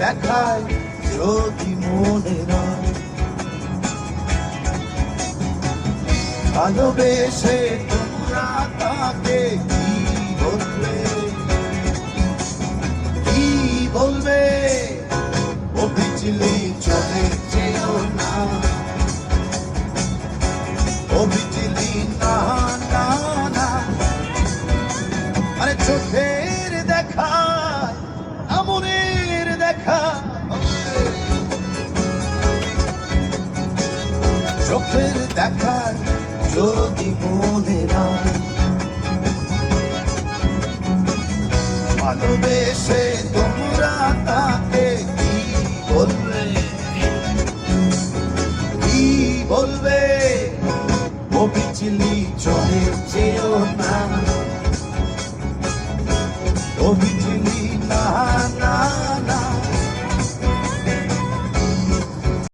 দেখায় যদি মনে নয়, ভালোবেসে তোমরা তাকে কি বলবে, কি বলবে? ও বিজলি চলে যেও না, ও বিজলি না না না। আরে চোখের দেখা আমনের দেখা, চোখের দেখা যদি মনে নয়, ভালোবেসে তোমরা তা